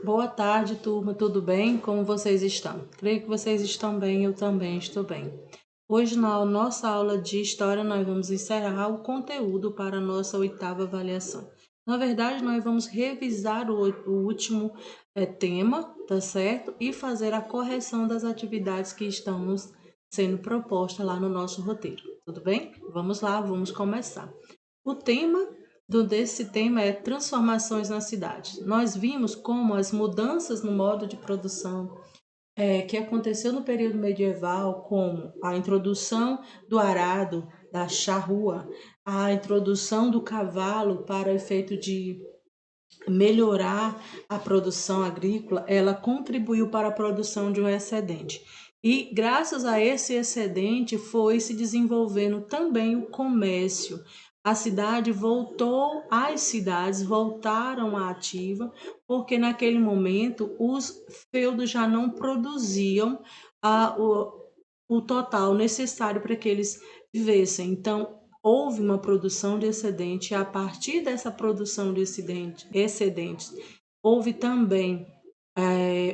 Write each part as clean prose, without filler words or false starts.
Boa tarde, turma. Tudo bem? Como vocês estão? Creio que vocês estão bem, eu também estou bem. Hoje, na nossa aula de História, nós vamos encerrar o conteúdo para a nossa oitava avaliação. Na verdade, nós vamos revisar o último tema, tá certo? E fazer a correção das atividades que estamos sendo propostas lá no nosso roteiro. Tudo bem? Vamos lá, vamos começar. O tema desse tema é transformações na cidade. Nós vimos como as mudanças no modo de produção que aconteceu no período medieval, como a introdução do arado, da charrua, a introdução do cavalo para efeito de melhorar a produção agrícola, ela contribuiu para a produção de um excedente. E graças a esse excedente foi se desenvolvendo também o comércio. As cidades voltaram à ativa, porque naquele momento os feudos já não produziam o total necessário para que eles vivessem. Então, houve uma produção de excedente, e a partir dessa produção de excedentes, houve também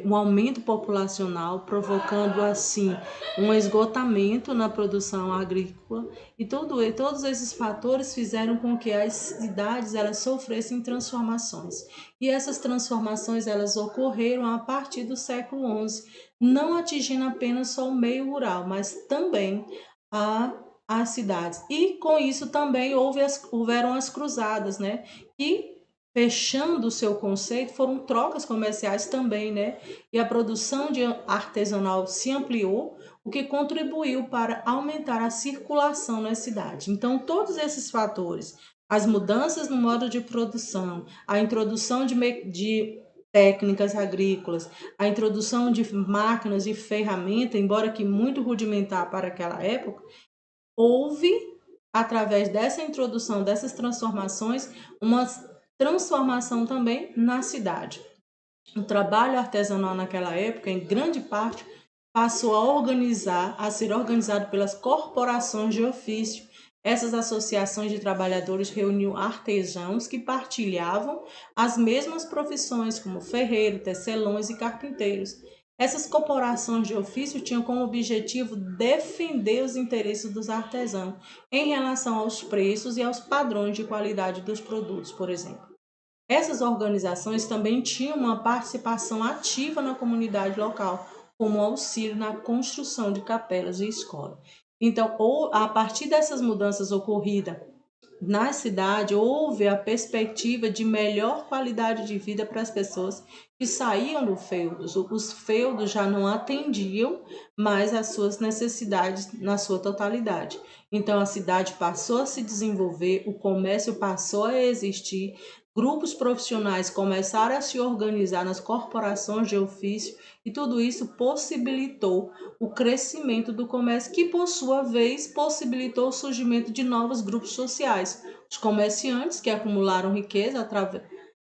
um aumento populacional, provocando assim um esgotamento na produção agrícola, e todos esses fatores fizeram com que as cidades elas sofressem transformações. E essas transformações elas ocorreram a partir do século XI, não atingindo apenas só o meio rural, mas também as cidades. E com isso também houveram as cruzadas, né? E fechando o seu conceito, foram trocas comerciais também, né? E a produção de artesanal se ampliou, o que contribuiu para aumentar a circulação na cidade. Então, todos esses fatores, as mudanças no modo de produção, a introdução de técnicas agrícolas, a introdução de máquinas e ferramentas, embora que muito rudimentar para aquela época, houve, através dessa introdução, dessas transformações, uma transformação também na cidade. O trabalho artesanal naquela época, em grande parte, passou a ser organizado pelas corporações de ofício. Essas associações de trabalhadores reuniam artesãos que partilhavam as mesmas profissões, como ferreiros, tecelões e carpinteiros. Essas corporações de ofício tinham como objetivo defender os interesses dos artesãos em relação aos preços e aos padrões de qualidade dos produtos, por exemplo. Essas organizações também tinham uma participação ativa na comunidade local, como auxílio na construção de capelas e escolas. Então, a partir dessas mudanças ocorridas na cidade, houve a perspectiva de melhor qualidade de vida para as pessoas que saíam do feudo. Os feudos já não atendiam mais às suas necessidades na sua totalidade. Então, a cidade passou a se desenvolver, o comércio passou a existir, grupos profissionais começaram a se organizar nas corporações de ofício, e tudo isso possibilitou o crescimento do comércio, que por sua vez possibilitou o surgimento de novos grupos sociais, os comerciantes que acumularam riqueza,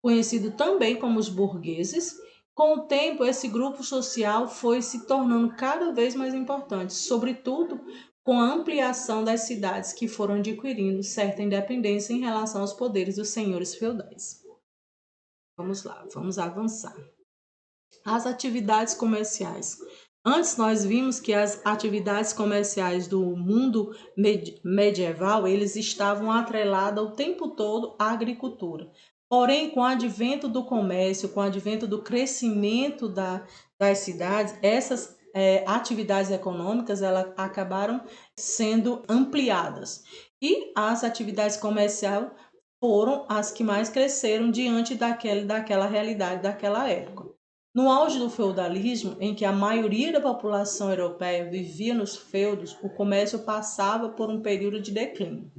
conhecido também como os burgueses. Com o tempo, esse grupo social foi se tornando cada vez mais importante, sobretudo com a ampliação das cidades que foram adquirindo certa independência em relação aos poderes dos senhores feudais. Vamos lá, vamos avançar. As atividades comerciais. Antes nós vimos que as atividades comerciais do mundo medieval, eles estavam atreladas o tempo todo à agricultura. Porém, com o advento do comércio, com o advento do crescimento das cidades, essas atividades econômicas elas acabaram sendo ampliadas. E as atividades comerciais foram as que mais cresceram diante daquela realidade daquela época. No auge do feudalismo, em que a maioria da população europeia vivia nos feudos, o comércio passava por um período de declínio.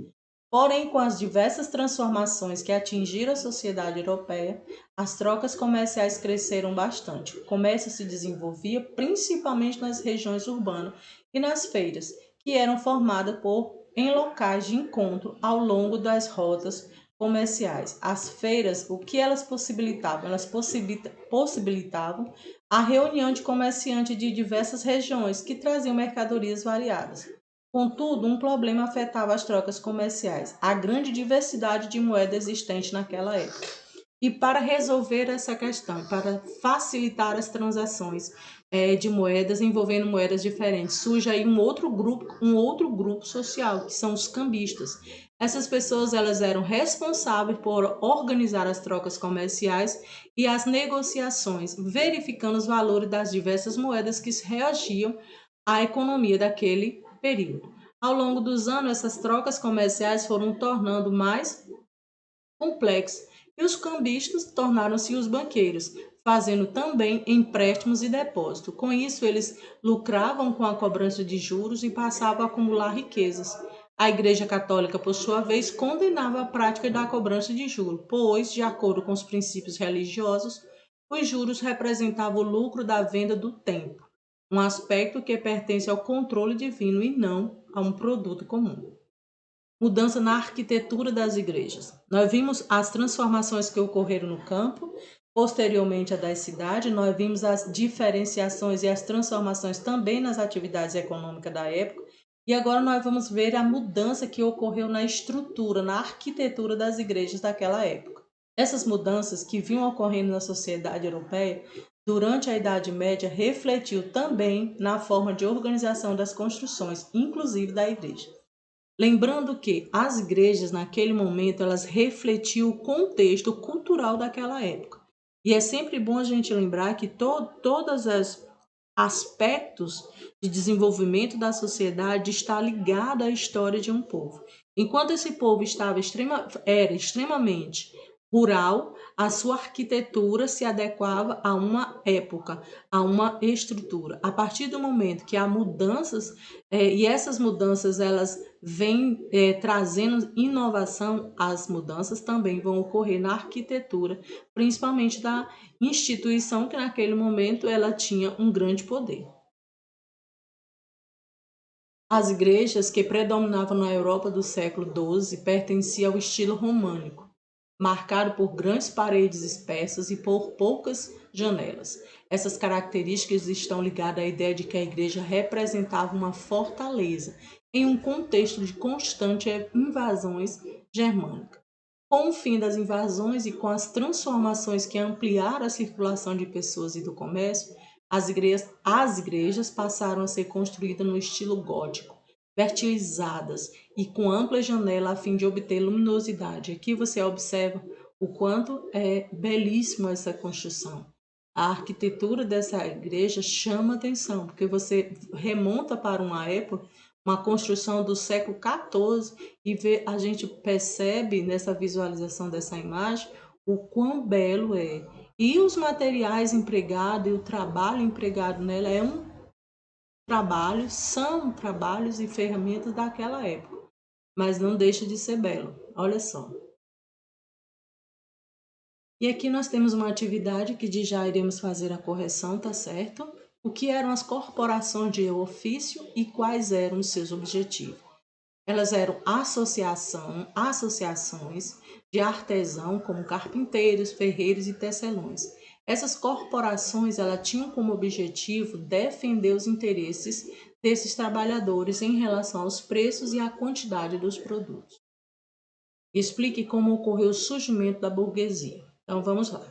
Porém, com as diversas transformações que atingiram a sociedade europeia, as trocas comerciais cresceram bastante. O comércio se desenvolvia principalmente nas regiões urbanas e nas feiras, que eram formadas em locais de encontro ao longo das rotas comerciais. As feiras, o que elas possibilitavam? Elas possibilitavam a reunião de comerciantes de diversas regiões que traziam mercadorias variadas. Contudo, um problema afetava as trocas comerciais: a grande diversidade de moeda existente naquela época. E para resolver essa questão, para facilitar as transações de moedas envolvendo moedas diferentes, surge aí um outro grupo social, que são os cambistas. Essas pessoas elas eram responsáveis por organizar as trocas comerciais e as negociações, verificando os valores das diversas moedas que reagiam à economia daquele período. Ao longo dos anos, essas trocas comerciais foram tornando mais complexas e os cambistas tornaram-se os banqueiros, fazendo também empréstimos e depósitos. Com isso, eles lucravam com a cobrança de juros e passavam a acumular riquezas. A Igreja Católica, por sua vez, condenava a prática da cobrança de juros, pois, de acordo com os princípios religiosos, os juros representavam o lucro da venda do tempo, um aspecto que pertence ao controle divino e não a um produto comum. Mudança na arquitetura das igrejas. Nós vimos as transformações que ocorreram no campo, posteriormente a das cidades, nós vimos as diferenciações e as transformações também nas atividades econômicas da época, e agora nós vamos ver a mudança que ocorreu na estrutura, na arquitetura das igrejas daquela época. Essas mudanças que vinham ocorrendo na sociedade europeia durante a Idade Média refletiu também na forma de organização das construções, inclusive da igreja. Lembrando que as igrejas, naquele momento, elas refletiam o contexto cultural daquela época. E é sempre bom a gente lembrar que todos os aspectos de desenvolvimento da sociedade está ligado à história de um povo. Enquanto esse povo era extremamente rural, a sua arquitetura se adequava a uma época, a uma estrutura. A partir do momento que há mudanças, e essas mudanças elas vêm trazendo inovação, as mudanças também vão ocorrer na arquitetura, principalmente da instituição que naquele momento ela tinha um grande poder. As igrejas que predominavam na Europa do século XII pertenciam ao estilo românico, marcado por grandes paredes espessas e por poucas janelas. Essas características estão ligadas à ideia de que a igreja representava uma fortaleza em um contexto de constantes invasões germânicas. Com o fim das invasões e com as transformações que ampliaram a circulação de pessoas e do comércio, as igrejas passaram a ser construídas no estilo gótico, vertilizadas e com ampla janela a fim de obter luminosidade. Aqui você observa o quanto é belíssima essa construção. A arquitetura dessa igreja chama atenção, porque você remonta para uma época, uma construção do século XIV, e a gente percebe nessa visualização dessa imagem o quão belo é. E os materiais empregados e o trabalho empregado nela são trabalhos e ferramentas daquela época, mas não deixa de ser belo. Olha só. E aqui nós temos uma atividade que já iremos fazer a correção, tá certo? O que eram as corporações de ofício e quais eram os seus objetivos? Elas eram associações de artesão, como carpinteiros, ferreiros e tecelões. Essas corporações tinham como objetivo defender os interesses desses trabalhadores em relação aos preços e à quantidade dos produtos. Explique como ocorreu o surgimento da burguesia. Então vamos lá.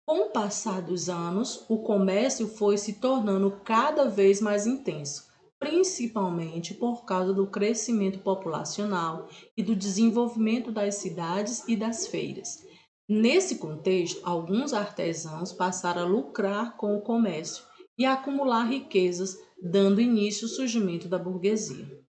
Com o passar dos anos, o comércio foi se tornando cada vez mais intenso, principalmente por causa do crescimento populacional e do desenvolvimento das cidades e das feiras. Nesse contexto, alguns artesãos passaram a lucrar com o comércio e a acumular riquezas, dando início ao surgimento da burguesia.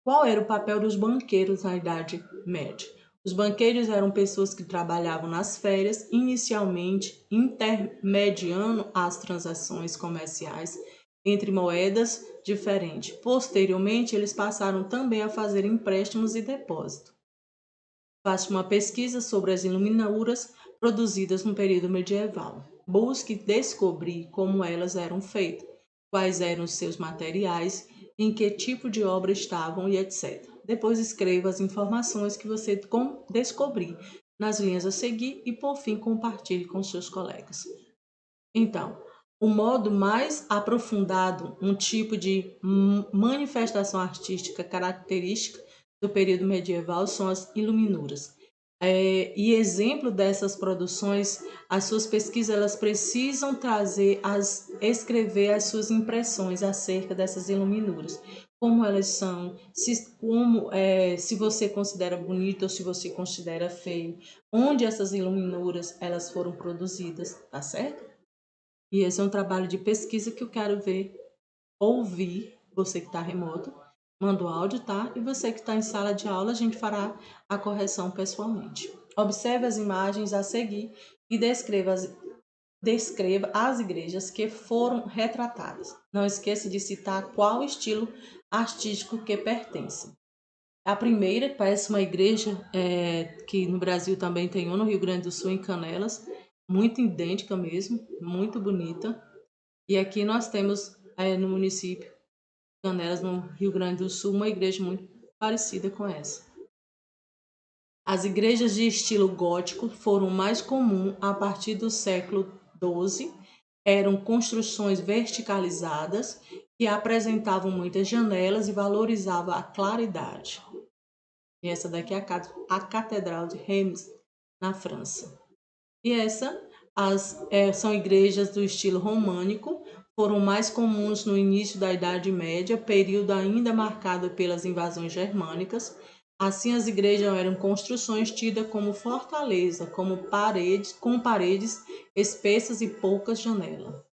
Qual era o papel dos banqueiros na Idade Média? Os banqueiros eram pessoas que trabalhavam nas férias, inicialmente intermediando as transações comerciais entre moedas diferentes. Posteriormente, eles passaram também a fazer empréstimos e depósitos. Faça uma pesquisa sobre as iluminadoras produzidas no período medieval. Busque descobrir como elas eram feitas, quais eram os seus materiais, em que tipo de obra estavam e etc. Depois escreva as informações que você descobrir nas linhas a seguir e, por fim, compartilhe com seus colegas. Então, o modo mais aprofundado, um tipo de manifestação artística característica do período medieval são as iluminuras. E exemplo dessas produções, as suas pesquisas elas precisam escrever as suas impressões acerca dessas iluminuras, como elas são, se você considera bonito ou se você considera feio, onde essas iluminuras elas foram produzidas, tá certo? E esse é um trabalho de pesquisa que eu quero ouvir, você que está remoto, manda o áudio, tá? E você que está em sala de aula, a gente fará a correção pessoalmente. Observe as imagens a seguir e descreva as igrejas que foram retratadas. Não esqueça de citar qual estilo artístico que pertence. A primeira parece uma igreja que no Brasil também tem uma, no Rio Grande do Sul, em Canelas, muito idêntica mesmo, muito bonita. E aqui nós temos no município de Canelas, no Rio Grande do Sul, uma igreja muito parecida com essa. As igrejas de estilo gótico foram mais comuns a partir do século XII. Eram construções verticalizadas que apresentavam muitas janelas e valorizavam a claridade. E essa daqui é a Catedral de Reims, na França. E são igrejas do estilo românico, foram mais comuns no início da Idade Média, período ainda marcado pelas invasões germânicas. Assim, as igrejas eram construções tidas como fortaleza, com paredes espessas e poucas janelas.